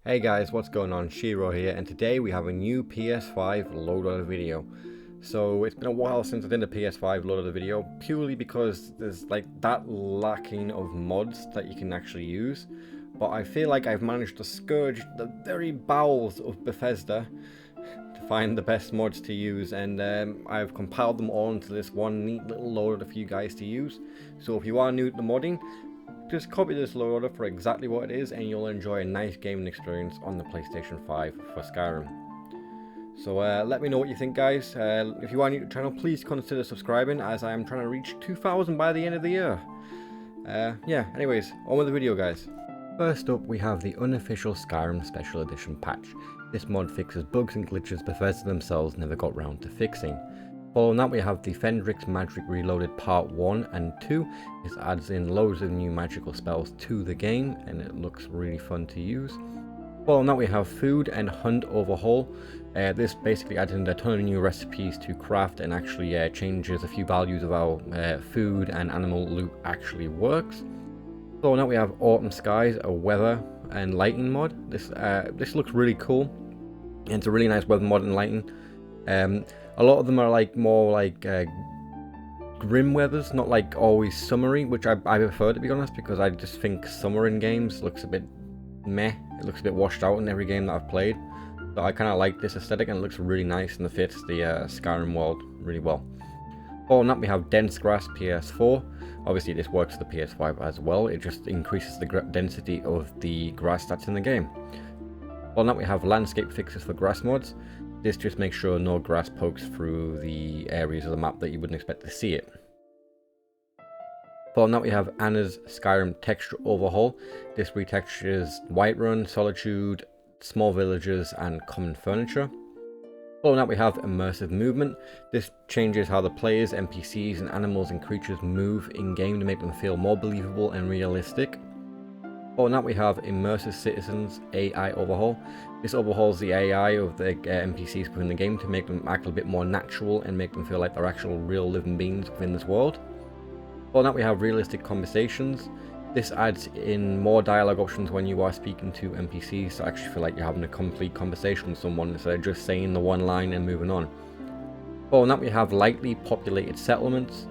Hey guys, what's going on? Shiro here, and today we have a new PS5 loadout video. So it's been a while since I did a PS5 loadout video, purely because there's like that lacking of mods that you can actually use. But I feel like I've managed to scourge the very bowels of Bethesda to find the best mods to use, and I've compiled them all into this one neat little loadout for you guys to use. So if you are new to the modding, just copy this loader for exactly what it is and you'll enjoy a nice gaming experience on the PlayStation 5 for Skyrim. So let me know what you think, guys. If you are new to the channel, please consider subscribing, as I am trying to reach 2,000 by the end of the year. Yeah, anyways, on with the video, guys. First up, we have the unofficial Skyrim Special Edition patch. This mod fixes bugs and glitches Bethesda themselves never got round to fixing. Following that, we have the Fendrix Magic Reloaded Part 1 and 2. This adds in loads of new magical spells to the game and it looks really fun to use. Following that, we have Food and Hunt Overhaul. This basically adds in a ton of new recipes to craft and actually changes a few values of how food and animal loot actually works. Following that, we have Autumn Skies, a weather and lighting mod. This looks really cool. And it's a really nice weather mod and lighting. A lot of them are like more like grim weathers, not like always summery, which I prefer, to be honest, because I just think summer in games looks a bit meh. It looks a bit washed out in every game that I've played. So I kind of like this aesthetic and it looks really nice and it fits the Skyrim world really well. Following that, we have Dense Grass PS4. Obviously this works for the PS5 as well. It just increases the density of the grass that's in the game. Following that, we have Landscape Fixes for grass mods. This just makes sure no grass pokes through the areas of the map that you wouldn't expect to see it. Following that, we have Anna's Skyrim Texture Overhaul. This retextures Whiterun, Solitude, small villages and common furniture. Following that, we have Immersive Movement. This changes how the players, NPCs and animals and creatures move in game to make them feel more believable and realistic. Following that, we have Immersive Citizens AI Overhaul. This overhauls the AI of the NPCs within the game to make them act a bit more natural and make them feel like they're actual real living beings within this world. Following that, we have Realistic Conversations. This adds in more dialogue options when you are speaking to NPCs, so actually feel like you're having a complete conversation with someone instead of just saying the one line and moving on. Following that, we have Lightly Populated Settlements.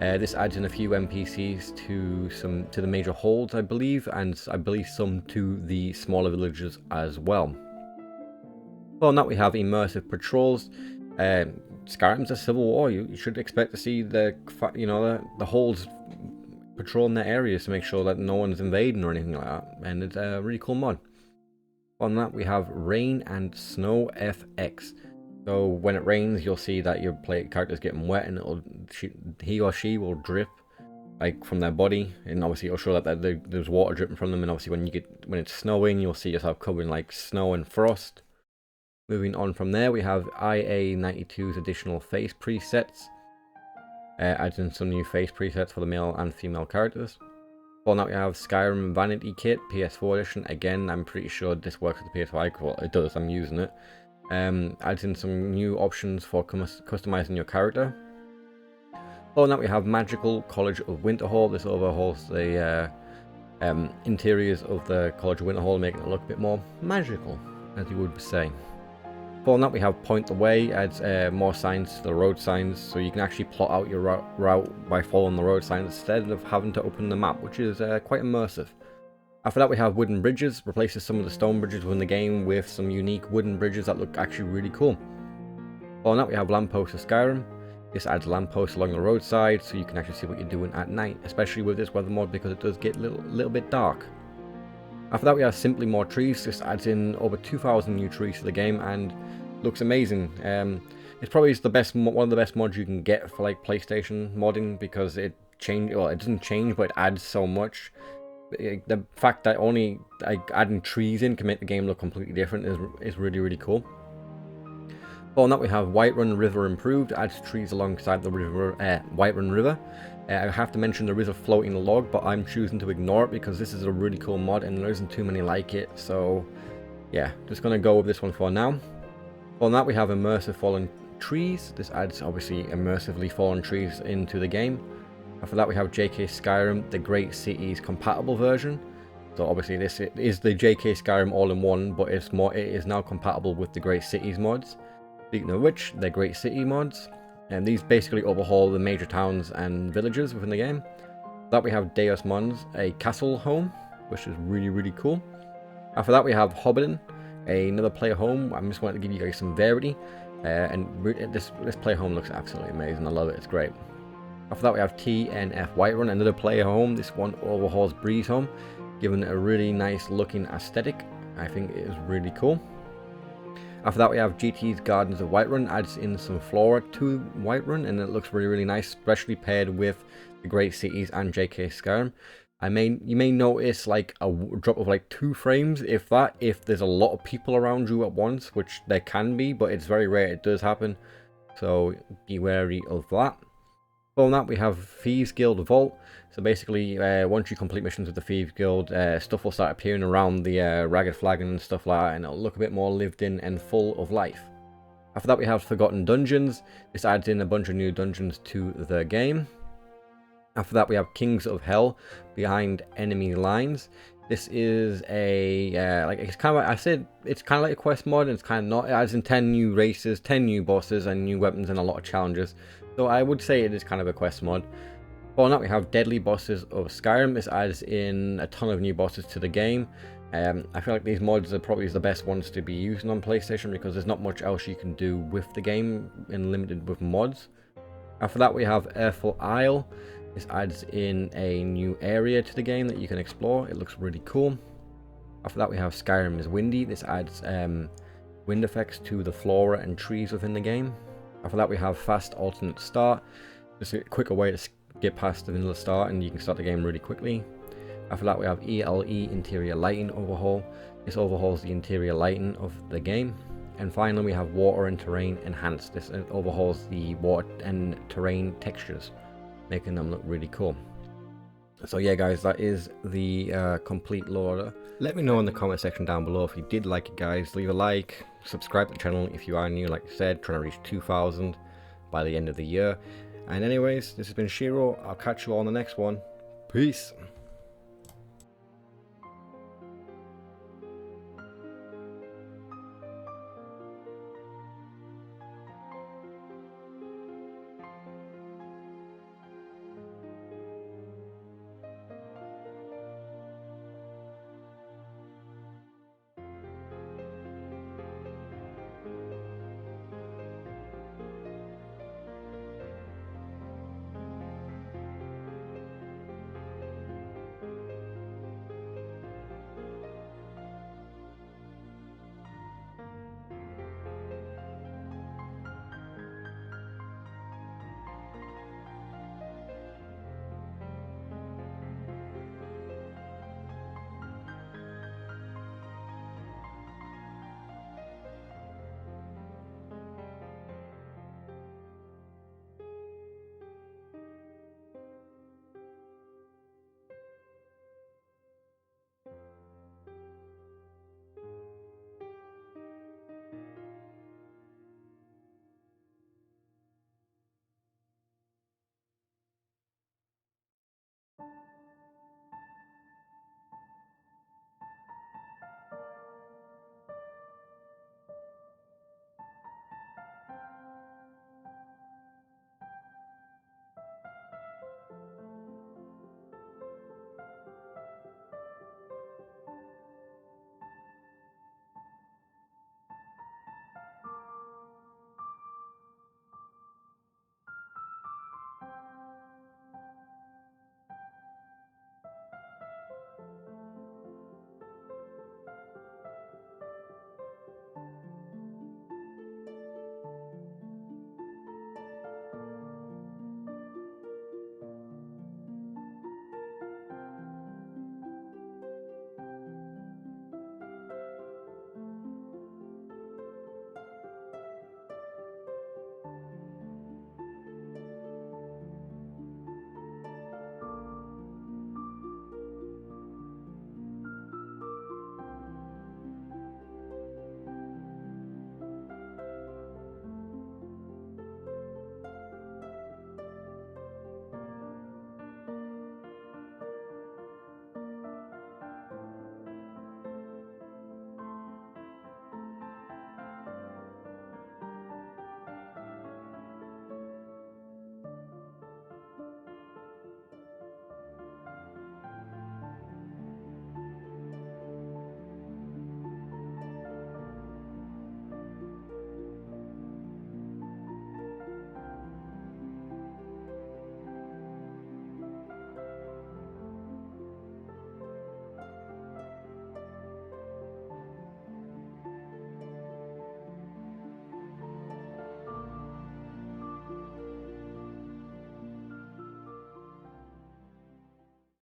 This adds in a few NPCs to the major holds, I believe, and I believe some to the smaller villages as well. Following that, we have Immersive Patrols. Skyrim's a civil war. You should expect to see the holds patrolling their areas to make sure that no one's invading or anything like that, and it's a really cool mod. On that, we have Rain and Snow FX. So when it rains, you'll see that your character's getting wet, and he or she will drip like from their body, and obviously it'll show that there's water dripping from them. And obviously when it's snowing, you'll see yourself covered in like snow and frost. Moving on from there, we have IA92's additional face presets. Adds in some new face presets for the male and female characters. Following that, we have Skyrim Vanity Kit PS4 edition. Again, I'm pretty sure this works with the PS5. Well, it does. I'm using it. Adds in some new options for customizing your character. Following that, we have Magical College of Winterhall. This overhauls the interiors of the College of Winterhall, making it look a bit more magical, as you would say. Following that, we have Point the Way. Adds more signs to the road signs, so you can actually plot out your route by following the road signs instead of having to open the map, which is quite immersive. After that, we have Wooden Bridges. Replaces some of the stone bridges within the game with some unique wooden bridges that look actually really cool. Following that, we have Lampposts of Skyrim. This adds lampposts along the roadside so you can actually see what you're doing at night, especially with this weather mod because it does get a little bit dark. After that, we have Simply More Trees. This adds in over 2,000 new trees to the game and looks amazing. It's probably one of the best mods you can get for like PlayStation modding, because it doesn't change, but it adds so much. The fact that only adding trees in can make the game look completely different is really, really cool. Following that, we have Whiterun River Improved. Adds trees alongside the river, Whiterun River. I have to mention there is a floating log, but I'm choosing to ignore it because this is a really cool mod and there isn't too many like it. So yeah, just going to go with this one for now. Following that, we have Immersive Fallen Trees. This adds obviously immersively fallen trees into the game. After that, we have JK Skyrim, the Great Cities compatible version. So obviously this is the JK Skyrim all-in-one, but it is now compatible with the Great Cities mods. Speaking of which, they're Great City mods, and these basically overhaul the major towns and villages within the game. That we have Deus Mons, a castle home, which is really cool. After that we have Hobbiton, another player home. I just wanted to give you guys some variety, and this player home looks absolutely amazing. I love it, it's great. After that we have TNF Whiterun, another player home. This one overhauls Breeze Home, giving it a really nice looking aesthetic. I think it is really cool. After that we have GT's Gardens of Whiterun, adds in some flora to Whiterun, and it looks really nice, especially paired with the Great Cities and JK Skyrim. You may notice like a drop of like 2 frames, if that, if there's a lot of people around you at once, which there can be, but it's very rare it does happen, so be wary of that. Following that we have Thieves Guild Vault. So basically once you complete missions with the Thieves Guild, stuff will start appearing around the Ragged Flagon and stuff like that, and it'll look a bit more lived in and full of life. After that we have Forgotten Dungeons. This adds in a bunch of new dungeons to the game. After that we have Kings of Hell, Behind Enemy Lines. This is a like, it's kind of like I said, it's kind of like a quest mod, and it's kind of not. It adds in 10 new races, 10 new bosses, and new weapons, and a lot of challenges. So I would say it is kind of a quest mod. Following that we have Deadly Bosses of Skyrim. This adds in a ton of new bosses to the game. I feel like these mods are probably the best ones to be using on PlayStation, because there's not much else you can do with the game and limited with mods. After that we have Earthful Isle. This adds in a new area to the game that you can explore. It looks really cool. After that we have Skyrim is Windy. This adds wind effects to the flora and trees within the game. After that we have Fast Alternate Start. Just a quicker way to get past the vanilla start, and you can start the game really quickly. After that we have ELE Interior Lighting Overhaul. This overhauls the interior lighting of the game. And finally we have Water and Terrain Enhanced. This overhauls the water and terrain textures, making them look really cool. So yeah guys, that is the complete lore. Let me know in the comment section down below if you did like it guys. Leave a like, subscribe to the channel if you are new, like I said, trying to reach 2,000 by the end of the year. And anyways, this has been Shiro. I'll catch you all on the next one. Peace.